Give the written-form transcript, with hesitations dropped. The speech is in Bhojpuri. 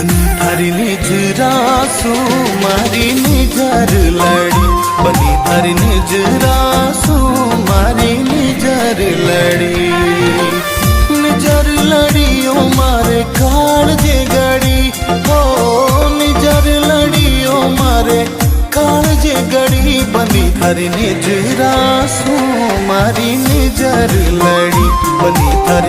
बनी थारी निजरासू मारी निजर लड़ी, बनी थारी निजरासू मारी निजर लड़ी। निजर लड़ियो मारे काळजे गड़ी, हो निजर लड़ियो मारे काळजे गड़ी। बनी थारी निजरासू मारी निजर लड़ी, बनी थारी